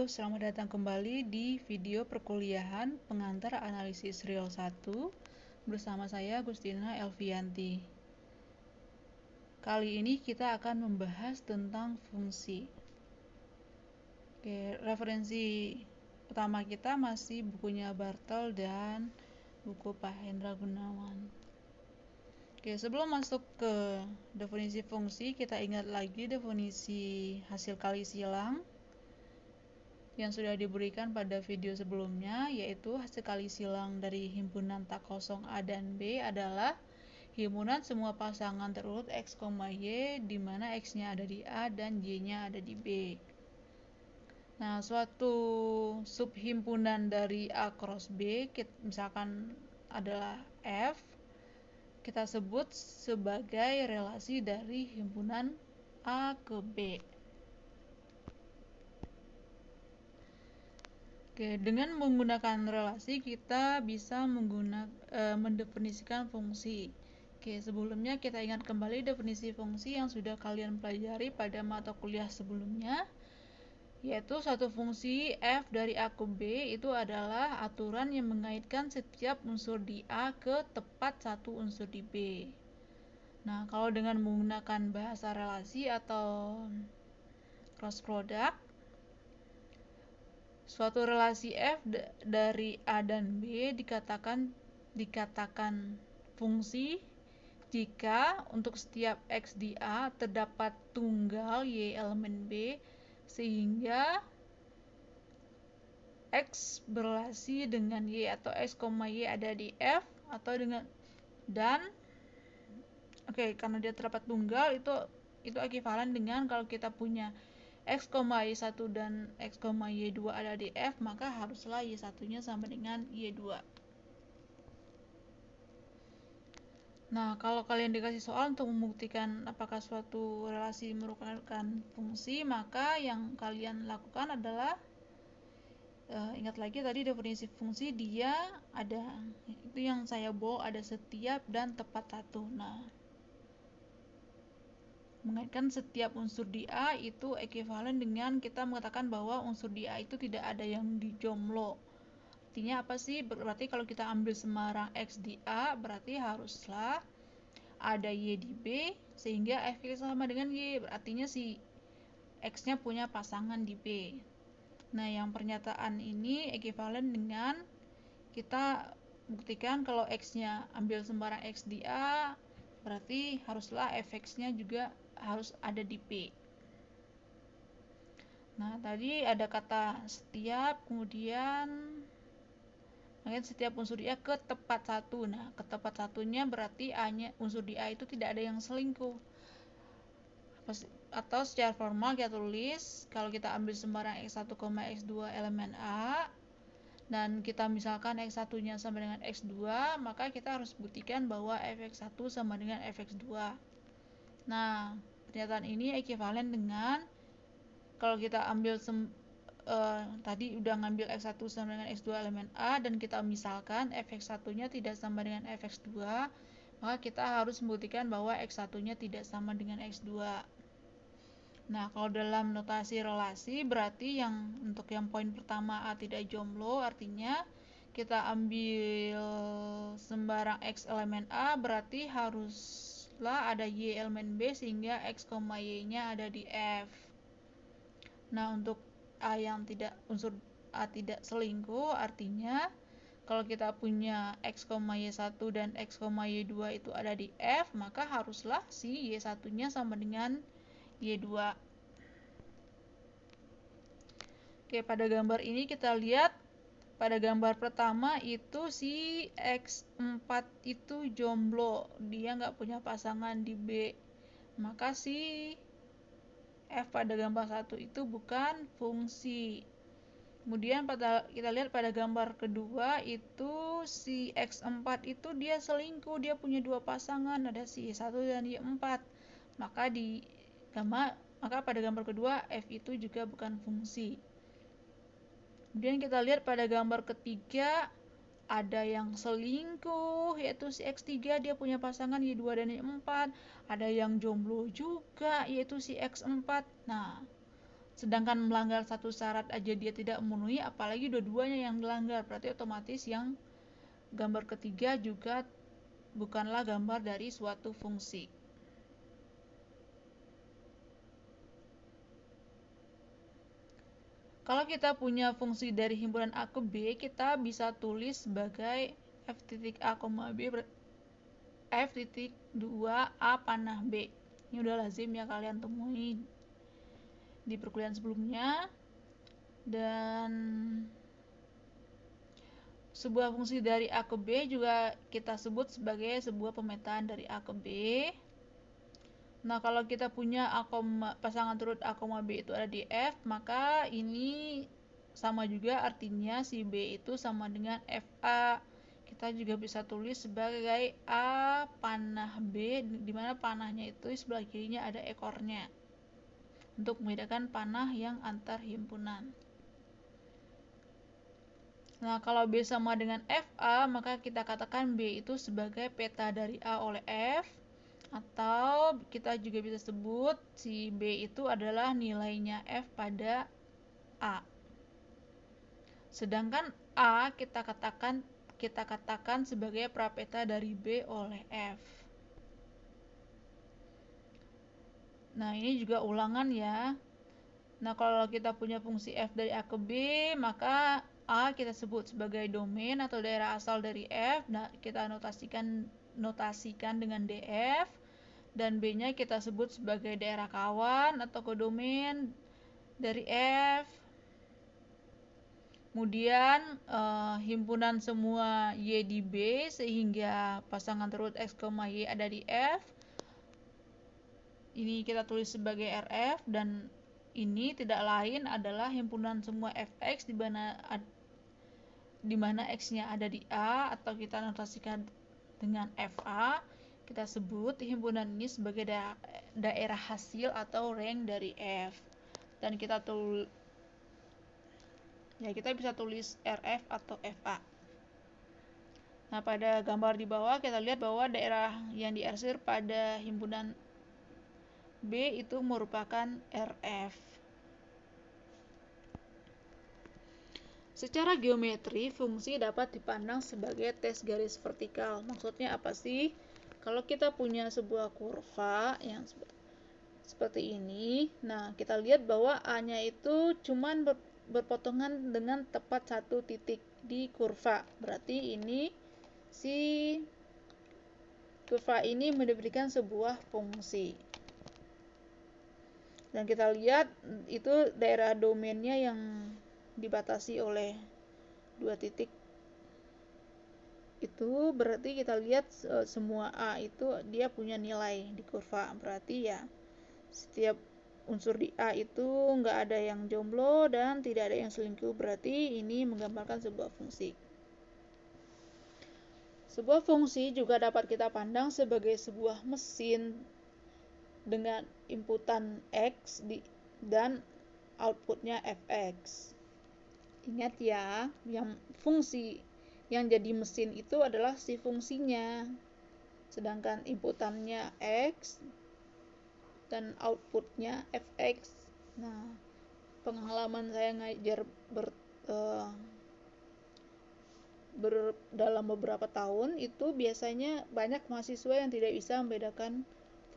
selamat datang kembali di video perkuliahan pengantar analisis real 1 bersama saya Gustina Elvianti. Kali ini kita akan membahas tentang fungsi. Referensi utama kita masih bukunya Bartel dan buku Pak Hendra Gunawan. Sebelum masuk ke definisi fungsi, kita ingat lagi definisi hasil kali silang yang sudah diberikan pada video sebelumnya, yaitu hasil kali silang dari himpunan tak kosong A dan B adalah himpunan semua pasangan terurut X, Y, di mana X-nya ada di A dan Y-nya ada di B. Nah, suatu subhimpunan dari A cross B, misalkan adalah F, kita sebut sebagai relasi dari himpunan A ke B. Dengan menggunakan relasi kita bisa mendefinisikan fungsi. Sebelumnya kita ingat kembali definisi fungsi yang sudah kalian pelajari pada mata kuliah sebelumnya, yaitu satu fungsi f dari A ke B itu adalah aturan yang mengaitkan setiap unsur di A ke tepat satu unsur di B. Nah, kalau dengan menggunakan bahasa relasi atau cross product, suatu relasi f dari A dan B dikatakan fungsi jika untuk setiap x di A terdapat tunggal y elemen B, sehingga x berelasi dengan y atau x, y ada di F atau dengan karena dia terdapat tunggal itu ekivalen dengan kalau kita punya X, Y1 dan X, Y2 ada di F, maka haruslah Y1-nya sama dengan Y2. Nah, kalau kalian dikasih soal untuk membuktikan apakah suatu relasi merupakan fungsi, maka yang kalian lakukan adalah ingat lagi tadi definisi fungsi, dia ada, itu yang saya bold, ada setiap dan tepat satu. Nah, mengaitkan setiap unsur di A itu ekivalen dengan kita mengatakan bahwa unsur di A itu tidak ada yang dijomlo. Artinya apa sih? Berarti kalau kita ambil semarang X di A, berarti haruslah ada Y di B, sehingga F sama dengan Y. Artinya si X-nya punya pasangan di B. Nah, yang pernyataan ini ekivalen dengan kita buktikan kalau X-nya ambil sembarang X di A, berarti haruslah Fx-nya juga harus ada di P. Nah, tadi ada kata setiap, kemudian setiap unsur di A ke tepat satu. Nah, ke tepat satunya berarti A-nya, unsur di A itu tidak ada yang selingkuh. Atau secara formal kita tulis, kalau kita ambil sembarang X1, X2 elemen A, dan kita misalkan X1-nya sama dengan X2, maka kita harus buktikan bahwa Fx1 sama dengan Fx2. Nah, pernyataan ini ekivalen dengan kalau kita ambil tadi udah ngambil X1 sama dengan X2 elemen A, dan kita misalkan Fx1-nya tidak sama dengan Fx2, maka kita harus membuktikan bahwa X1-nya tidak sama dengan X2. Nah, kalau dalam notasi relasi berarti yang untuk yang poin pertama A tidak jomblo, artinya kita ambil sembarang X elemen A, berarti haruslah ada Y elemen B sehingga X, Y-nya ada di F. Nah, untuk A yang tidak, unsur A tidak selingkuh, artinya kalau kita punya X, Y1 dan X, Y2 itu ada di F, maka haruslah si Y1-nya sama dengan Y2. Pada gambar ini kita lihat pada gambar pertama itu si X4 itu jomblo, dia nggak punya pasangan di B, maka si F pada gambar 1 itu bukan fungsi. Kemudian kita lihat pada gambar kedua itu si X4 itu dia selingkuh, dia punya dua pasangan, ada si Y1 dan Y4, maka pada gambar kedua F itu juga bukan fungsi. Kemudian kita lihat pada gambar ketiga ada yang selingkuh, yaitu si X3, dia punya pasangan Y2 dan Y4. Ada yang jomblo juga, yaitu si X4. Nah, sedangkan melanggar satu syarat aja dia tidak memenuhi, apalagi dua-duanya yang dilanggar, berarti otomatis yang gambar ketiga juga bukanlah gambar dari suatu fungsi. Kalau kita punya fungsi dari himpunan A ke B, kita bisa tulis sebagai f titik A, B f titik 2 A panah B. Ini udah lazim ya kalian temui di perkuliahan sebelumnya. Dan sebuah fungsi dari A ke B juga kita sebut sebagai sebuah pemetaan dari A ke B. Nah, kalau kita punya pasangan turut A, B itu ada di F, maka ini sama juga artinya si B itu sama dengan FA. Kita juga bisa tulis sebagai A panah B, di mana panahnya itu sebelah kirinya ada ekornya, untuk membedakan panah yang antar himpunan. Nah, kalau B sama dengan FA, maka kita katakan B itu sebagai peta dari A oleh F, atau kita juga bisa sebut si B itu adalah nilainya F pada A. Sedangkan A kita katakan sebagai prapeta dari B oleh F. Nah, ini juga ulangan ya. Nah, kalau kita punya fungsi F dari A ke B, maka A kita sebut sebagai domain atau daerah asal dari F. Nah, kita notasikan dengan DF. Dan B-nya kita sebut sebagai daerah kawan atau kodomain dari F. Kemudian himpunan semua Y di B sehingga pasangan turut X, Y ada di F. Ini kita tulis sebagai RF, dan ini tidak lain adalah himpunan semua Fx di mana X-nya ada di A, atau kita notasikan dengan FA. Kita sebut himpunan ini sebagai daerah hasil atau rank dari F. Dan kita bisa tulis RF atau FA. Nah, pada gambar di bawah kita lihat bahwa daerah yang diarsir pada himpunan B itu merupakan RF. Secara geometri, fungsi dapat dipandang sebagai tes garis vertikal. Maksudnya apa sih? Kalau kita punya sebuah kurva yang seperti ini, nah kita lihat bahwa A-nya itu cuman berpotongan dengan tepat satu titik di kurva. Berarti ini si kurva ini memberikan sebuah fungsi. Dan kita lihat itu daerah domainnya yang dibatasi oleh dua titik. Itu berarti kita lihat semua A itu dia punya nilai di kurva. Berarti ya setiap unsur di A itu nggak ada yang jomblo dan tidak ada yang selingkuh. Berarti ini menggambarkan sebuah fungsi. Sebuah fungsi juga dapat kita pandang sebagai sebuah mesin dengan inputan X dan outputnya Fx. Ingat ya, yang fungsi yang jadi mesin itu adalah si fungsinya, sedangkan inputannya X dan outputnya Fx. Nah, pengalaman saya ngajar dalam beberapa tahun itu biasanya banyak mahasiswa yang tidak bisa membedakan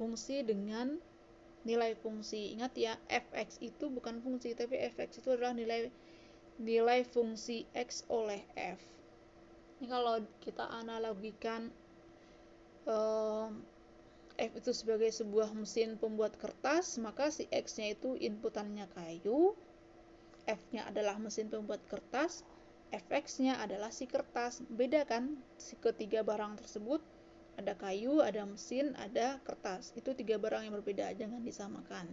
fungsi dengan nilai fungsi. Ingat ya, Fx itu bukan fungsi, tapi Fx itu adalah nilai fungsi X oleh F. Ini kalau kita analogikan F itu sebagai sebuah mesin pembuat kertas, maka si X-nya itu inputannya kayu, F-nya adalah mesin pembuat kertas, Fx-nya adalah si kertas. Beda kan si ketiga barang tersebut, ada kayu, ada mesin, ada kertas. Itu tiga barang yang berbeda, jangan disamakan.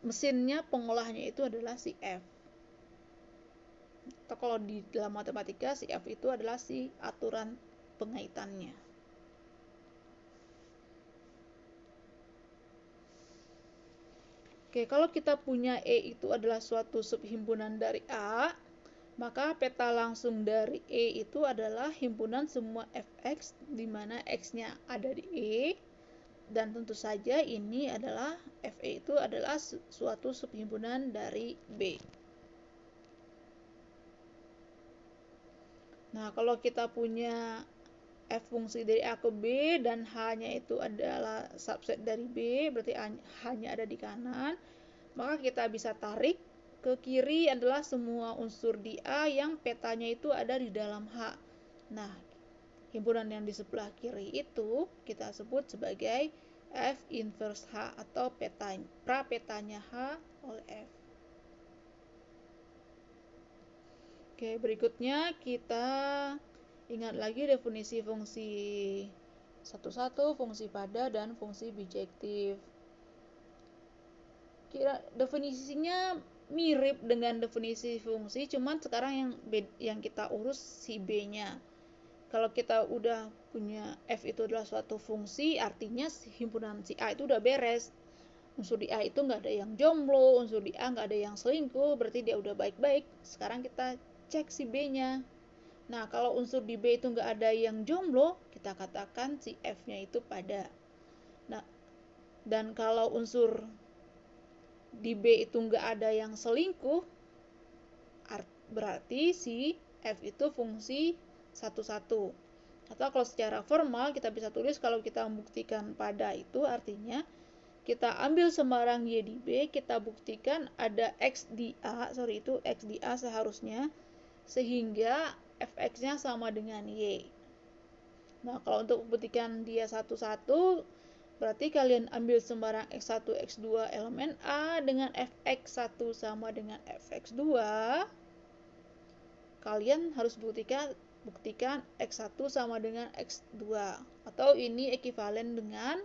Mesinnya, pengolahnya itu adalah si F. Atau kalau di dalam matematika, si F itu adalah si aturan pengaitannya. Oke, kalau kita punya E itu adalah suatu subhimpunan dari A, maka peta langsung dari E itu adalah himpunan semua Fx, di mana X-nya ada di E, Dan tentu saja ini adalah FE itu adalah suatu subhimpunan dari B. Nah, kalau kita punya F fungsi dari A ke B dan H-nya itu adalah subset dari B, berarti H-nya ada di kanan, maka kita bisa tarik ke kiri adalah semua unsur di A yang petanya itu ada di dalam H. Nah, himpunan yang di sebelah kiri itu kita sebut sebagai F inverse H atau prapetanya H oleh F. Oke, berikutnya kita ingat lagi definisi fungsi satu-satu, fungsi pada, dan fungsi bijektif. Definisinya mirip dengan definisi fungsi, cuman sekarang yang kita urus si B-nya. Kalau kita udah punya F itu adalah suatu fungsi, artinya himpunan si A itu udah beres. Unsur di A itu nggak ada yang jomblo, unsur di A nggak ada yang selingkuh, berarti dia udah baik-baik. Sekarang kita cek si B-nya. Nah, kalau unsur di B itu nggak ada yang jomblo, kita katakan si F-nya itu pada. Nah, dan kalau unsur di B itu nggak ada yang selingkuh, berarti si F itu fungsi satu-satu. Atau kalau secara formal kita bisa tulis kalau kita membuktikan pada itu artinya kita ambil sembarang Y di B, kita buktikan ada X di A, itu X di A seharusnya, sehingga Fx-nya sama dengan Y. Nah, kalau untuk membuktikan dia satu-satu, berarti kalian ambil sembarang X1, X2 elemen A dengan Fx1 sama dengan Fx2. Kalian harus buktikan X1 sama dengan X2. Atau ini ekivalen dengan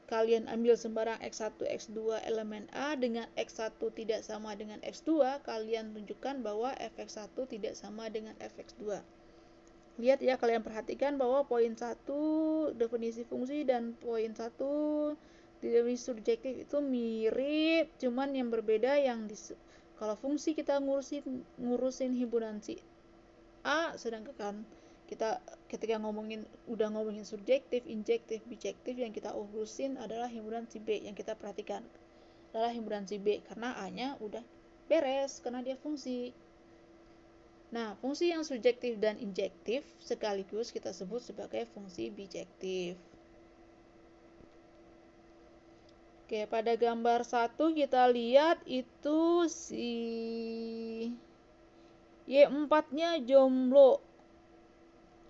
kalian ambil sembarang X1, X2 elemen A dengan X1 tidak sama dengan X2, kalian tunjukkan bahwa Fx1 tidak sama dengan Fx2. Lihat ya, kalian perhatikan bahwa poin 1 definisi fungsi dan poin 1 definisi subjektif itu mirip, cuman yang berbeda kalau fungsi kita ngurusin himpunan si A, sedangkan kita ketika udah ngomongin subjektif, injektif, bijektif, yang kita urusin adalah himpunan si B. Yang kita perhatikan adalah himpunan si B karena A-nya udah beres karena dia fungsi. Nah, fungsi yang subjektif dan injektif sekaligus kita sebut sebagai fungsi bijektif. Oke, pada gambar 1 kita lihat itu si Y4-nya jomblo.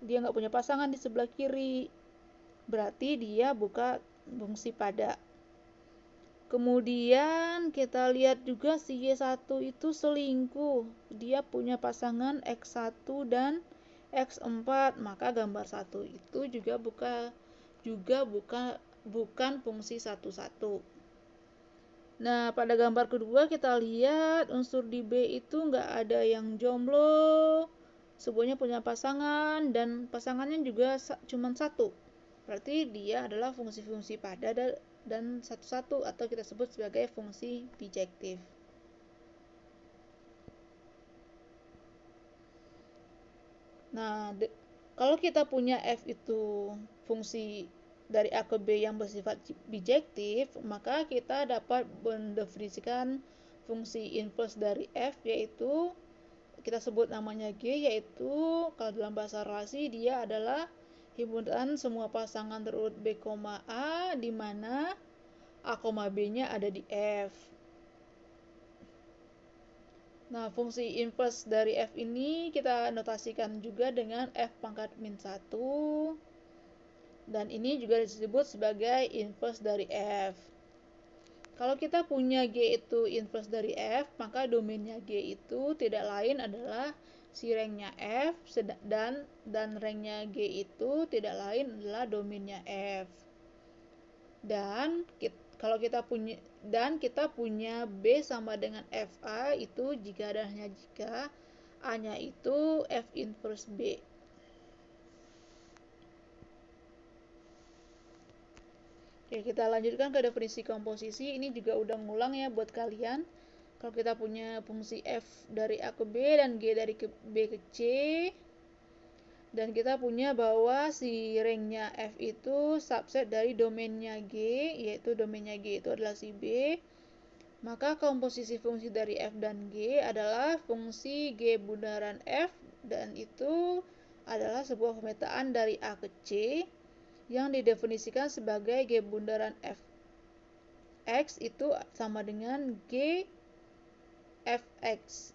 Dia nggak punya pasangan di sebelah kiri. Berarti dia bukan fungsi pada. Kemudian kita lihat juga si Y1 itu selingkuh. Dia punya pasangan X1 dan X4. Maka gambar 1 itu juga bukan fungsi satu-satu. Nah, pada gambar kedua kita lihat unsur di B itu nggak ada yang jomblo. Semuanya punya pasangan dan pasangannya juga cuma satu. Berarti dia adalah fungsi-fungsi pada dan satu-satu atau kita sebut sebagai fungsi bijektif. Nah, kalau kita punya F itu fungsi dari A ke B yang bersifat bijektif, maka kita dapat mendefinisikan fungsi inverse dari F, yaitu kita sebut namanya G, yaitu kalau dalam bahasa relasi dia adalah himpunan semua pasangan terurut B, A di mana A, B-nya ada di F. Nah, fungsi inverse dari F ini kita notasikan juga dengan F pangkat min 1. Dan ini juga disebut sebagai inverse dari F. Kalau kita punya G itu inverse dari F, maka domainnya G itu tidak lain adalah si rangnya F, dan rangnya G itu tidak lain adalah domainnya F. Dan kalau kita punya B sama dengan FA itu jika dan hanya jika A-nya itu F inverse B. Oke, kita lanjutkan ke definisi komposisi. Ini juga udah ngulang ya buat kalian. Kalau kita punya fungsi F dari A ke B dan G dari B ke C, Dan kita punya bahwa si ringnya F itu subset dari domainnya G, yaitu domainnya G itu adalah si B. Maka komposisi fungsi dari F dan G adalah fungsi G bundaran F, dan itu adalah sebuah pemetaan dari A ke C yang didefinisikan sebagai G bundaran F X itu sama dengan G Fx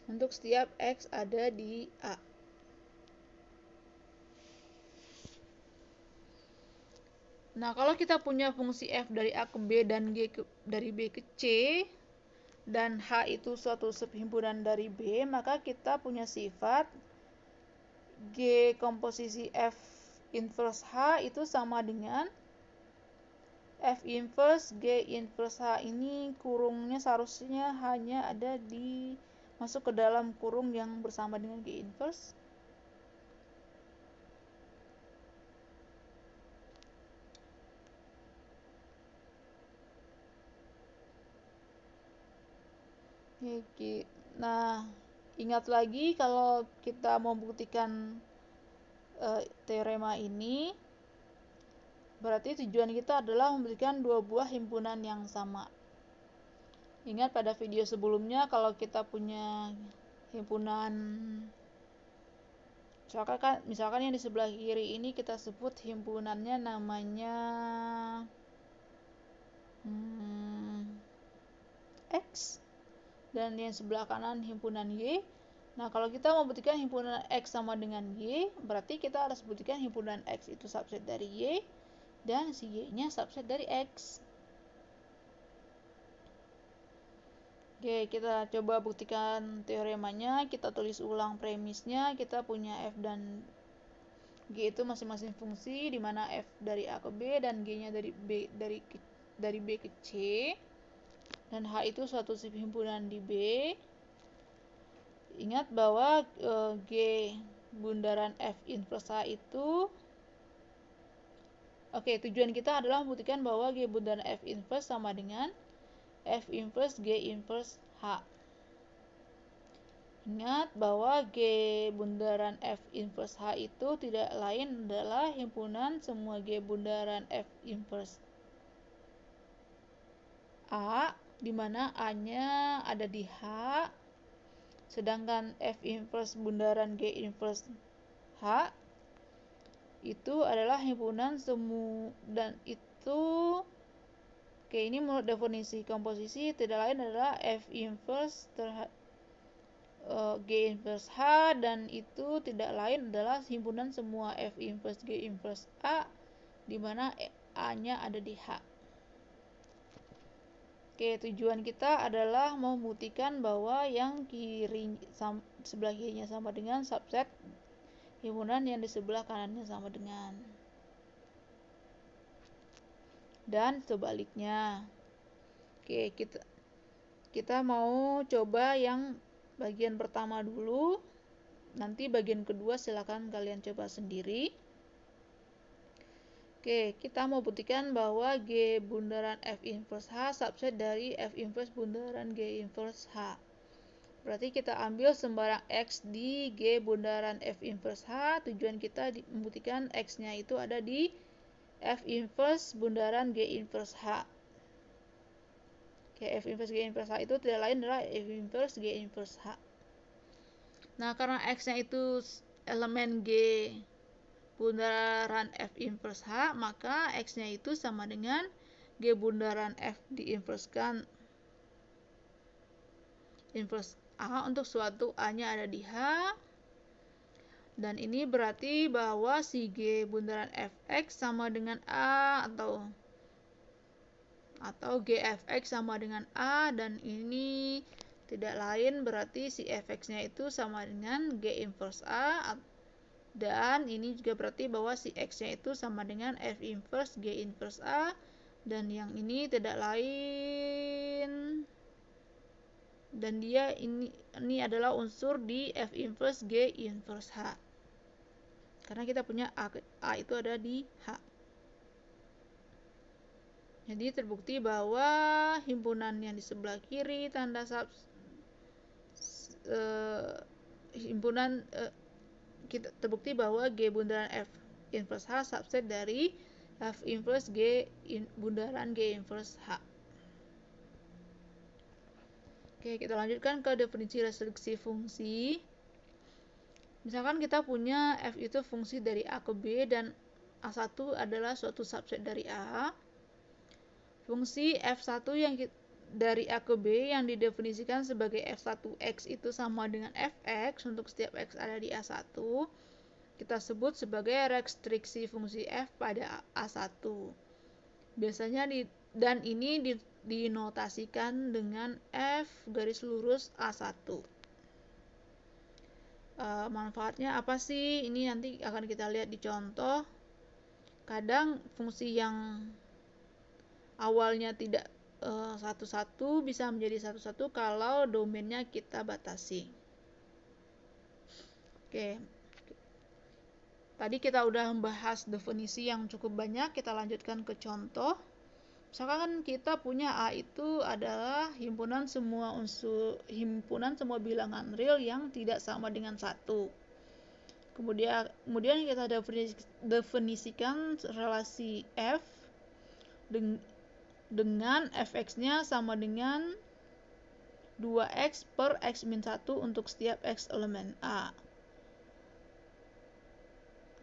untuk setiap X ada di A. Nah, kalau kita punya fungsi F dari A ke B dan G dari B ke C, dan H itu suatu subhimpunan dari B, maka kita punya sifat G komposisi F inverse H itu sama dengan F inverse G inverse H. Ini kurungnya seharusnya hanya ada di masuk ke dalam kurung yang bersama dengan G inverse. Oke. Nah, ingat lagi kalau kita mau buktikan teorema ini, berarti tujuan kita adalah membuktikan dua buah himpunan yang sama. Ingat pada video sebelumnya, kalau kita punya himpunan, misalkan yang di sebelah kiri ini kita sebut himpunannya namanya X, dan yang sebelah kanan himpunan Y. Nah, kalau kita mau buktikan himpunan X sama dengan Y, berarti kita harus buktikan himpunan X itu subset dari Y, dan si Y-nya subset dari X. Oke, kita coba buktikan teoremanya. Kita tulis ulang premisnya. Kita punya F dan G itu masing-masing fungsi, di mana F dari A ke B dan G-nya dari B ke C. Dan H itu suatu subhimpunan di B. Ingat bahwa G bundaran F inverse H itu, tujuan kita adalah membuktikan bahwa G bundaran F inverse sama dengan F inverse G inverse H. Ingat bahwa G bundaran F inverse H itu tidak lain adalah himpunan semua G bundaran F inverse A, di mana A-nya ada di H, sedangkan F inverse bundaran G inverse H itu adalah himpunan semua, dan itu ini menurut definisi komposisi tidak lain adalah F inverse G inverse H, dan itu tidak lain adalah himpunan semua F inverse G inverse A, di mana A-nya ada di H. Tujuan kita adalah membuktikan bahwa yang sebelah kirinya sama dengan subset himpunan yang di sebelah kanannya sama dengan, dan sebaliknya. Kita mau coba yang bagian pertama dulu, nanti bagian kedua silakan kalian coba sendiri. Kita mau buktikan bahwa G bundaran F inverse H subset dari F inverse bundaran G inverse H. Berarti kita ambil sembarang X di G bundaran F inverse H. Tujuan kita membuktikan X-nya itu ada di F inverse bundaran G inverse H. F inverse G inverse H itu tidak lain adalah F inverse G inverse H. Nah, karena X-nya itu elemen G bundaran F inverse H, maka X-nya itu sama dengan G bundaran F diinversekan inverse A untuk suatu A-nya ada di H. Dan ini berarti bahwa si G bundaran Fx sama dengan A, atau Gfx sama dengan A, dan ini tidak lain berarti si Fx-nya itu sama dengan G inverse A, dan ini juga berarti bahwa si X-nya itu sama dengan F inverse G inverse A, dan yang ini tidak lain, dan dia ini adalah unsur di F inverse G inverse H, karena kita punya A itu ada di H. Jadi terbukti bahwa himpunan yang di sebelah kiri terbukti bahwa G bundaran F inverse H subset dari F inverse G bundaran G inverse H. Oke, kita lanjutkan ke definisi restriksi fungsi. Misalkan kita punya F itu fungsi dari A ke B dan A1 adalah suatu subset dari A. Fungsi F1 yang dari A ke B yang didefinisikan sebagai F1x itu sama dengan Fx untuk setiap x ada di A1. Kita sebut sebagai restriksi fungsi F pada A1. Biasanya dan ini dinotasikan dengan F garis lurus A1. Manfaatnya apa sih? Ini nanti akan kita lihat di contoh. Kadang fungsi yang awalnya tidak satu-satu bisa menjadi satu-satu kalau domainnya kita batasi. Oke. Tadi kita udah membahas definisi yang cukup banyak, kita lanjutkan ke contoh. Misalkan kita punya A itu adalah himpunan semua semua bilangan real yang tidak sama dengan 1. Kemudian kita definisikan relasi F dengan Fx-nya sama dengan 2x per x min 1 untuk setiap x elemen A.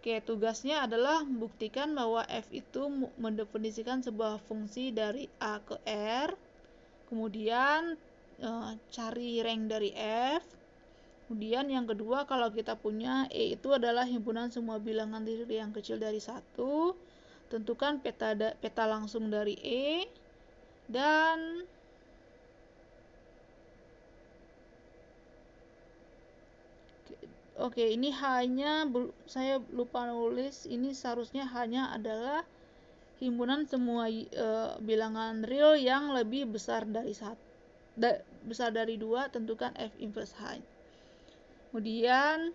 Oke, tugasnya adalah membuktikan bahwa F itu mendefinisikan sebuah fungsi dari A ke R. Kemudian cari rank dari F. Kemudian yang kedua, kalau kita punya E itu adalah himpunan semua bilangan real yang kecil dari 1. Tentukan peta langsung dari E. Dan oke, ini hanya saya lupa nulis, ini seharusnya hanya adalah himpunan semua bilangan real yang lebih besar dari 2, tentukan F inverse H. Kemudian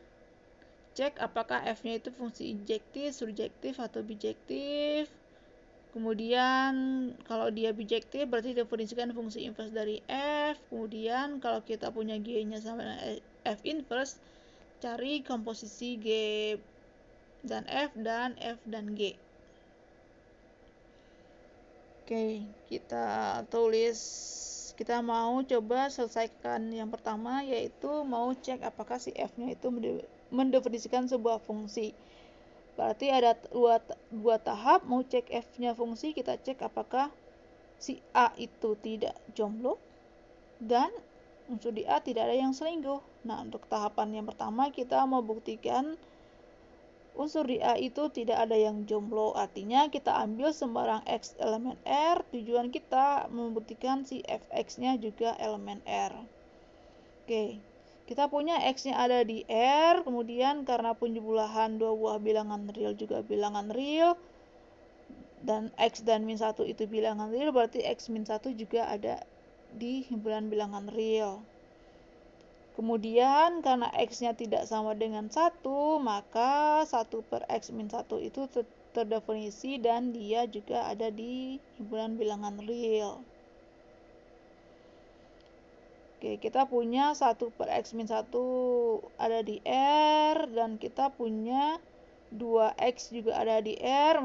cek apakah F-nya itu fungsi injektif, surjektif atau bijektif. Kemudian kalau dia bijektif berarti definisikan fungsi inverse dari F. Kemudian kalau kita punya G-nya sama dengan F inverse, cari komposisi G dan F dan G. Oke, kita mau coba selesaikan yang pertama, yaitu mau cek apakah si F-nya itu mendefinisikan sebuah fungsi. Berarti ada dua tahap. Mau cek F-nya fungsi, kita cek apakah si A itu tidak jomblo dan unsur di A tidak ada yang selingkuh. Nah, untuk tahapan yang pertama kita mau buktikan unsur di A itu tidak ada yang jomblo. Artinya kita ambil sembarang X elemen R. Tujuan kita membuktikan si Fx-nya juga elemen R. Oke, kita punya X-nya ada di R. Kemudian karena penjumlahan dua buah bilangan real juga bilangan real, dan X dan min 1 itu bilangan real, berarti X min 1 juga ada di himpunan bilangan real. Kemudian karena X-nya tidak sama dengan 1, maka 1 per X min 1 itu terdefinisi dan dia juga ada di himpunan bilangan real. Oke, kita punya 1 per X min 1 ada di R, dan kita punya 2X juga ada di R,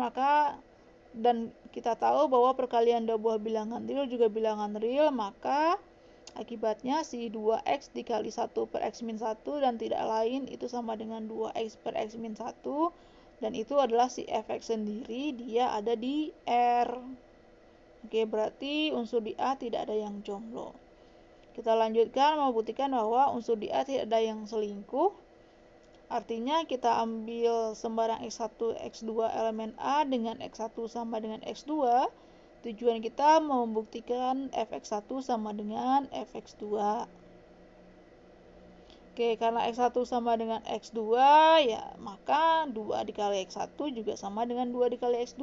dan kita tahu bahwa perkalian dua buah bilangan real juga bilangan real, maka akibatnya si 2x dikali 1 per x min 1 dan tidak lain itu sama dengan 2x per x min 1, dan itu adalah si Fx sendiri, dia ada di R. Oke, berarti unsur di A tidak ada yang jomblo. Kita lanjutkan membuktikan bahwa unsur di A tidak ada yang selingkuh. Artinya kita ambil sembarang x1, x2 elemen A dengan x1 sama dengan x2. Tujuan kita membuktikan Fx1 sama dengan Fx2. Oke, karena x1 sama dengan x2, ya maka 2 dikali x1 juga sama dengan 2 dikali x2.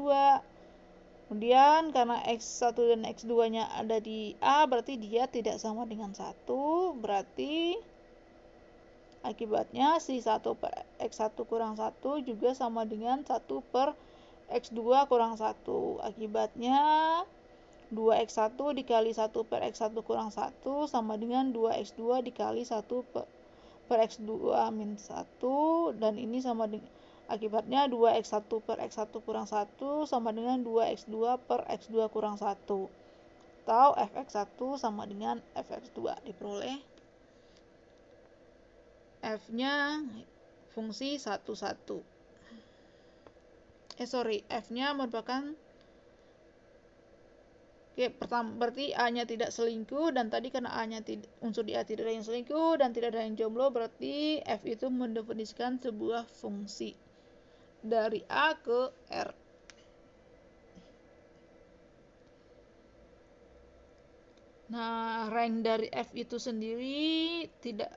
Kemudian karena x1 dan x2-nya ada di A, berarti dia tidak sama dengan 1. Berarti akibatnya si 1 per x1 kurang 1 juga sama dengan 1 per X2 kurang 1. Akibatnya 2X1 dikali 1 per X1 kurang 1 sama dengan 2X2 dikali 1 per X2 min 1, dan ini sama dengan akibatnya 2X1 per X1 kurang 1 sama dengan 2X2 per X2 kurang 1, atau Fx1 sama dengan Fx2. Diperoleh F-nya fungsi 1, 1. F-nya merupakan pertama, berarti A-nya tidak selingkuh, dan tadi karena A-nya unsur di A tidak ada yang selingkuh dan tidak ada yang jomblo, berarti F itu mendefinisikan sebuah fungsi dari A ke R. Nah, rank dari F itu sendiri tidak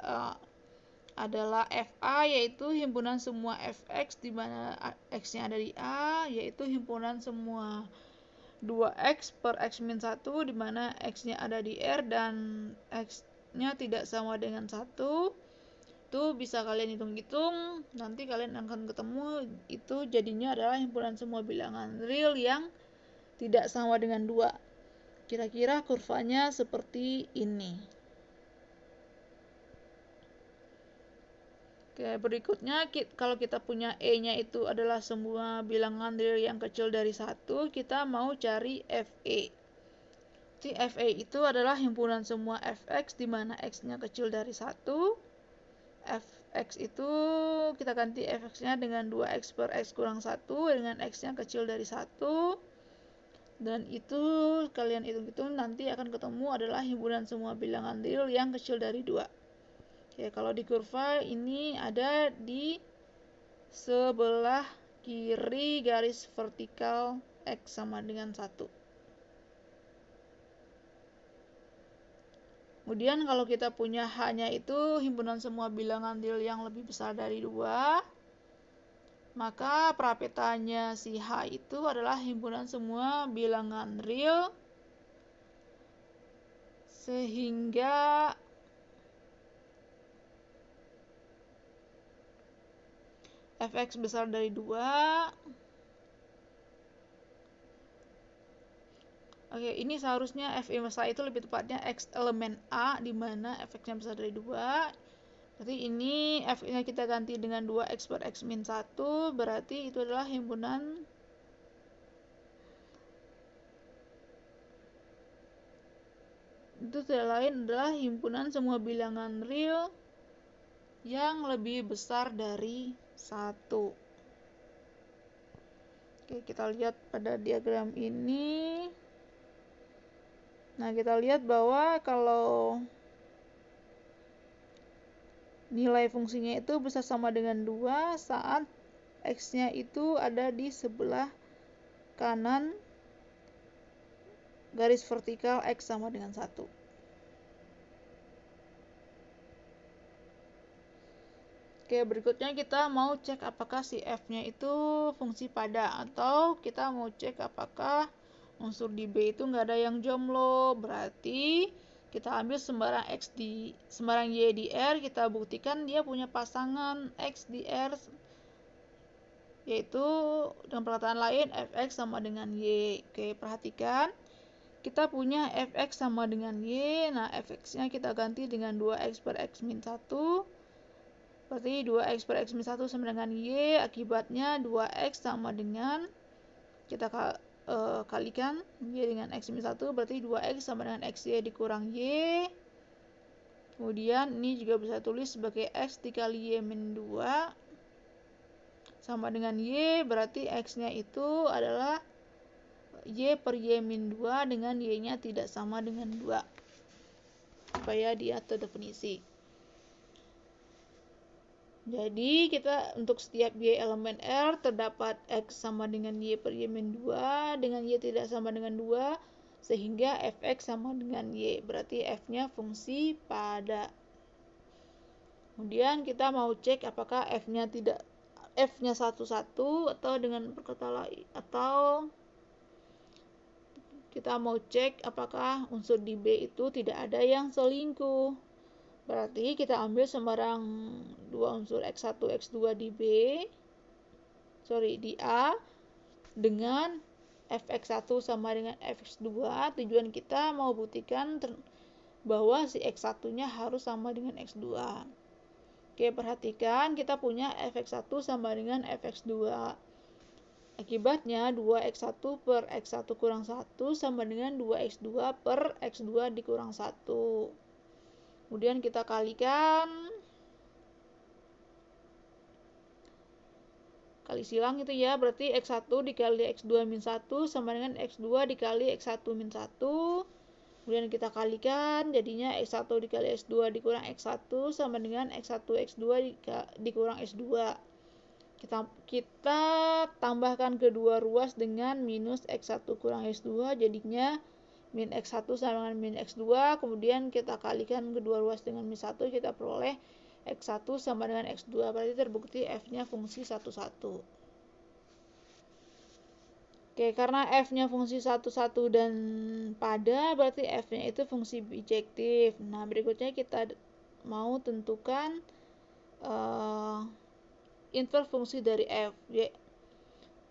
adalah FA, yaitu himpunan semua Fx di mana X-nya ada di A, yaitu himpunan semua 2X per X min 1 di mana X-nya ada di R dan X-nya tidak sama dengan 1. Itu bisa kalian hitung-hitung, nanti kalian akan ketemu itu jadinya adalah himpunan semua bilangan real yang tidak sama dengan 2. Kira-kira kurvanya seperti ini. Oke, berikutnya kalau kita punya E-nya itu adalah semua bilangan real yang kecil dari 1, kita mau cari FE. Jadi FE itu adalah himpunan semua Fx di mana X-nya kecil dari 1. Fx itu kita ganti Fx-nya dengan 2X per X kurang 1 dengan X-nya kecil dari 1. Dan itu kalian hitung-hitung nanti akan ketemu adalah himpunan semua bilangan real yang kecil dari 2. Oke, kalau di kurva ini ada di sebelah kiri garis vertikal X sama dengan 1. Kemudian kalau kita punya H-nya itu himpunan semua bilangan real yang lebih besar dari 2, maka prapetanya si H itu adalah himpunan semua bilangan real sehingga Fx besar dari 2. Oke, ini seharusnya F besar itu lebih tepatnya X elemen A di mana Fx-nya besar dari 2. Berarti ini F-nya kita ganti dengan 2X per X min 1, berarti itu adalah himpunan itu tidak lain adalah himpunan semua bilangan real yang lebih besar dari 1. Oke, kita lihat pada diagram ini. Nah, kita lihat bahwa kalau nilai fungsinya itu bisa sama dengan 2 saat X-nya itu ada di sebelah kanan garis vertikal X sama dengan 1. Oke, berikutnya kita mau cek apakah si F-nya itu fungsi pada, atau kita mau cek apakah unsur di B itu nggak ada yang jomblo. Berarti kita ambil sembarang Y di R, kita buktikan dia punya pasangan X di R, yaitu dengan perkataan lain Fx sama dengan Y. Oke, perhatikan kita punya Fx sama dengan Y. Nah, Fx-nya kita ganti dengan 2X per X min 1. Berarti 2X per X min 1 sama dengan Y. Akibatnya 2X sama dengan, kita kalikan Y dengan X min 1. Berarti 2X sama dengan XY dikurang Y. Kemudian ini juga bisa tulis sebagai X dikali Y min 2 sama dengan Y. Berarti X-nya itu adalah Y per Y min 2 dengan Y-nya tidak sama dengan 2. Supaya dia terdefinisi. Jadi kita untuk setiap Y elemen R terdapat X sama dengan Y per Y min 2 dengan Y tidak sama dengan 2 sehingga Fx sama dengan Y. Berarti F-nya fungsi pada. Kemudian kita mau cek apakah F-nya 1, 1 atau dengan perkata lain, atau kita mau cek apakah unsur di B itu tidak ada yang selingkuh. Berarti kita ambil sembarang dua unsur X1, X2 di A dengan Fx1 sama dengan Fx2. Tujuan kita mau buktikan bahwa si X1-nya harus sama dengan X2. Oke, perhatikan kita punya fx1 sama dengan fx2. Akibatnya 2x1 per x1 kurang 1 sama dengan 2x2 per x2 dikurang 1. Kemudian kita kalikan. Kali silang itu ya, berarti x1 dikali x2 min 1 sama dengan x2 dikali x1 min 1. Kemudian kita kalikan, jadinya x1 dikali x2 dikurang x1 sama dengan x1 x2 dikurang x2. Kita tambahkan kedua ruas dengan minus x1 kurang x2, jadinya min x1 sama dengan min x2. Kemudian kita kalikan kedua ruas dengan min 1, kita peroleh x1 sama dengan x2. Berarti terbukti f-nya fungsi 1, 1. Oke, karena f-nya fungsi 1, 1 dan pada, berarti f-nya itu fungsi bijektif. Nah, berikutnya kita mau tentukan inverse fungsi dari f.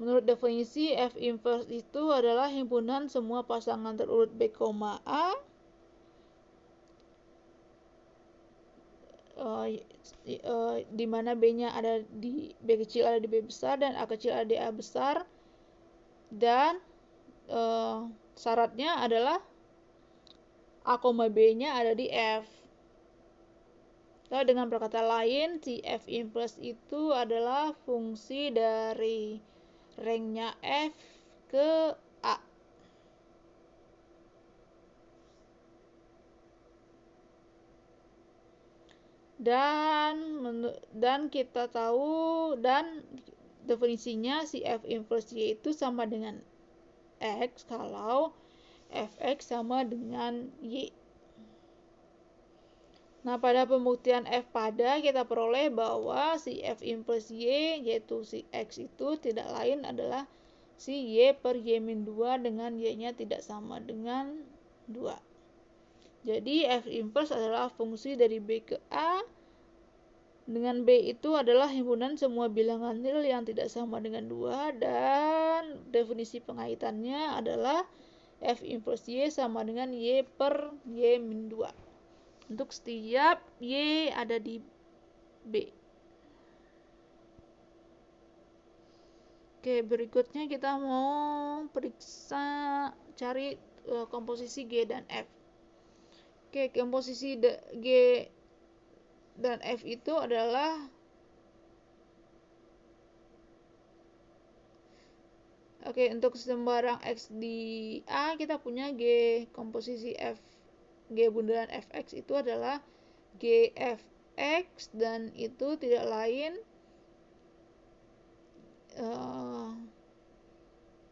Menurut definisi, f inverse itu adalah himpunan semua pasangan terurut b, a di mana b-nya ada di b kecil ada di b besar dan a kecil ada di a besar, dan syaratnya adalah a, b-nya ada di f. Kalau dengan perkataan lain, si f inverse itu adalah fungsi dari ranknya f ke a. Dan kita tahu, dan definisinya si f inverse y itu sama dengan x kalau fx sama dengan y. Nah, pada pembuktian f pada kita peroleh bahwa si f inverse y, yaitu si x itu tidak lain adalah si y per y min 2 dengan y-nya tidak sama dengan 2. Jadi f inverse adalah fungsi dari b ke a, dengan b itu adalah himpunan semua bilangan real yang tidak sama dengan 2, dan definisi pengaitannya adalah f inverse y sama dengan y per y min 2 untuk setiap y ada di b. Oke, berikutnya kita mau periksa cari komposisi G dan F. Oke, komposisi G dan F itu adalah untuk sembarang x di A kita punya G komposisi F. G bundaran fx itu adalah gfx, dan itu tidak lain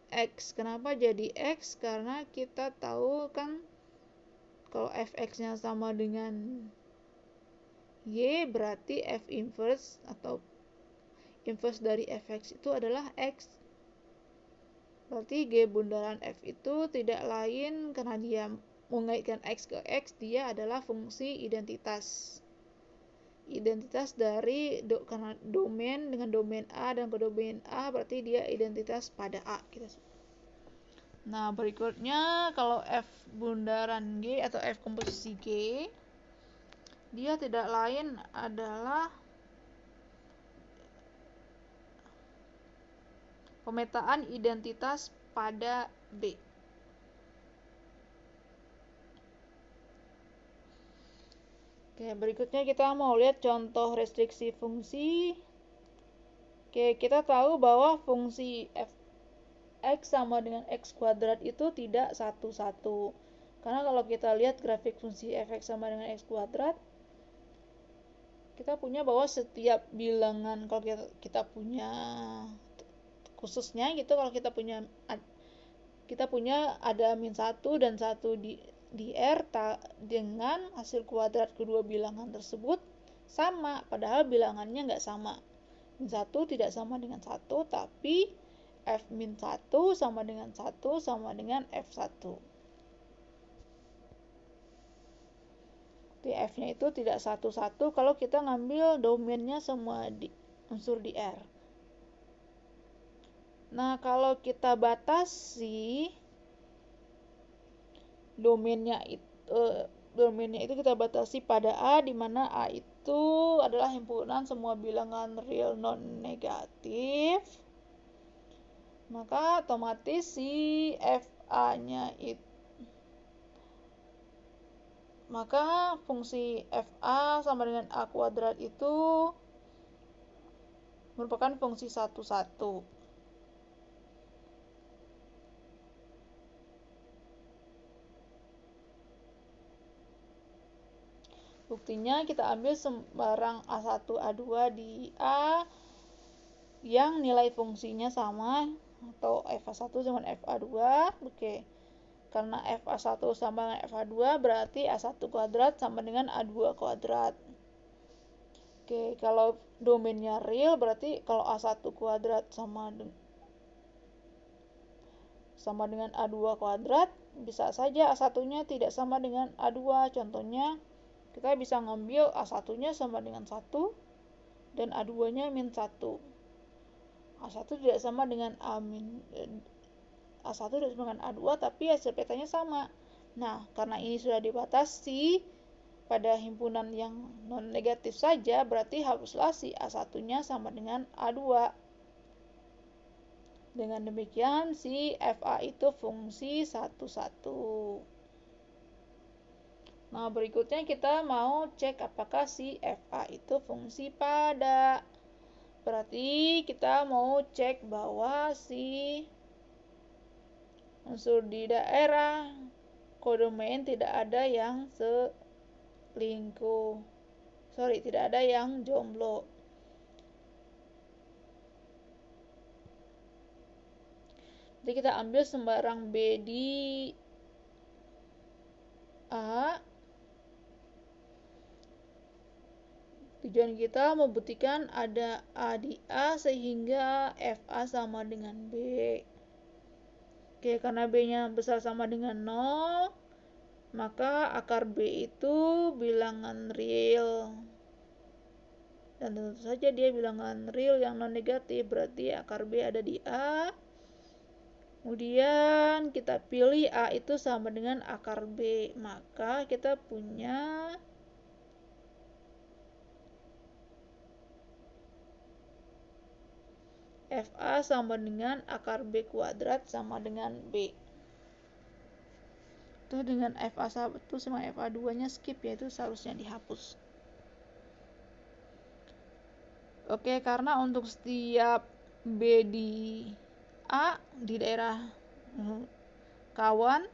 x. Kenapa jadi x? Karena kita tahu kan kalau fx-nya sama dengan y, berarti f inverse atau inverse dari fx itu adalah x. Berarti g bundaran f itu tidak lain, karena dia mengaitkan x ke x, dia adalah fungsi identitas dari karena domain dengan domain A dan ke domain A, berarti dia identitas pada A. Nah, berikutnya kalau f bundaran G atau f komposisi G, dia tidak lain adalah pemetaan identitas pada B. Oke, berikutnya kita mau lihat contoh restriksi fungsi. Oke, kita tahu bahwa fungsi fx sama dengan x kuadrat itu tidak satu-satu. Karena kalau kita lihat grafik fungsi fx sama dengan x kuadrat, kita punya bahwa setiap bilangan, kalau kita punya khususnya gitu, kalau kita punya ada min 1 dan 1 di R dengan hasil kuadrat kedua bilangan tersebut sama, padahal bilangannya nggak sama. Min 1 tidak sama dengan 1, tapi f min 1 sama dengan 1 sama dengan f1. Jadi f-nya itu tidak satu-satu kalau kita ngambil domainnya semua unsur di R. Nah, kalau kita batasi domainnya itu kita batasi pada A, di mana A itu itu adalah himpunan semua bilangan real non-negatif, maka otomatis si FA-nya itu, maka fungsi FA sama dengan A kuadrat itu merupakan fungsi 1,1. Buktinya kita ambil sembarang A1, A2 di A yang nilai fungsinya sama, atau FA1 sama FA2. Oke. Karena FA1 sama dengan FA2 berarti A1 kuadrat sama dengan A2 kuadrat. Oke, kalau domainnya real berarti kalau A1 kuadrat sama dengan A2 kuadrat, bisa saja A1-nya tidak sama dengan A2. Contohnya, kita bisa ngambil A1-nya sama dengan 1 dan A2-nya min 1. A1 tidak sama dengan A1 tidak sama dengan A2, tapi hasil petanya sama. Nah, karena ini sudah dibatasi pada himpunan yang non-negatif saja, berarti haruslah si A1-nya sama dengan A2. Dengan demikian, si FA itu fungsi 1,1. Nah, berikutnya kita mau cek apakah si FA itu fungsi pada. Berarti kita mau cek bahwa si unsur di daerah kodomain tidak ada yang tidak ada yang jomblo. Jadi kita ambil sembarang B di A. Tujuan kita membuktikan ada A di A sehingga FA sama dengan B. Oke, karena B-nya besar sama dengan 0, maka akar B itu bilangan real. Dan tentu saja dia bilangan real yang non-negatif, berarti akar B ada di A. Kemudian kita pilih A itu sama dengan akar B, maka kita punya FA sama dengan akar B kuadrat sama dengan B. Itu dengan FA1 sama FA2-nya skip, yaitu seharusnya dihapus. Oke, karena untuk setiap B di A di daerah kawan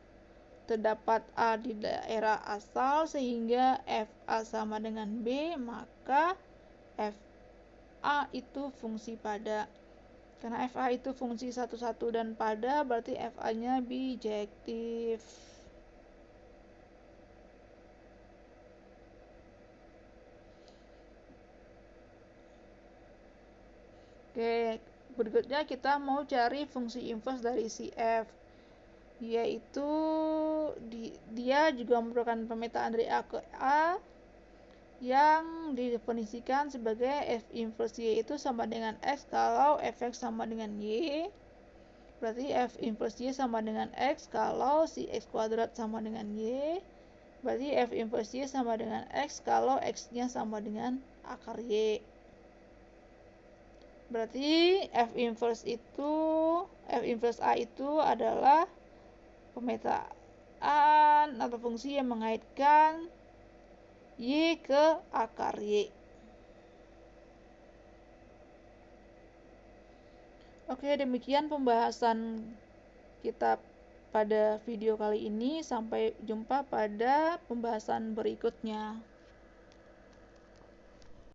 terdapat A di daerah asal sehingga FA sama dengan B, maka FA itu fungsi pada. Karena FA itu fungsi 1,1 dan pada, berarti FA-nya bijektif. Oke, berikutnya kita mau cari fungsi inverse dari si F, yaitu dia juga merupakan pemetaan dari A ke A yang didefinisikan sebagai F inverse Y itu sama dengan X kalau Fx sama dengan Y. Berarti F inverse Y sama dengan X kalau si X kuadrat sama dengan Y. Berarti F inverse Y sama dengan X kalau X-nya sama dengan akar Y. Berarti F inverse A itu adalah pemetaan atau fungsi yang mengaitkan Y ke akar Y. Oke, demikian pembahasan kita pada video kali ini. Sampai jumpa pada pembahasan berikutnya.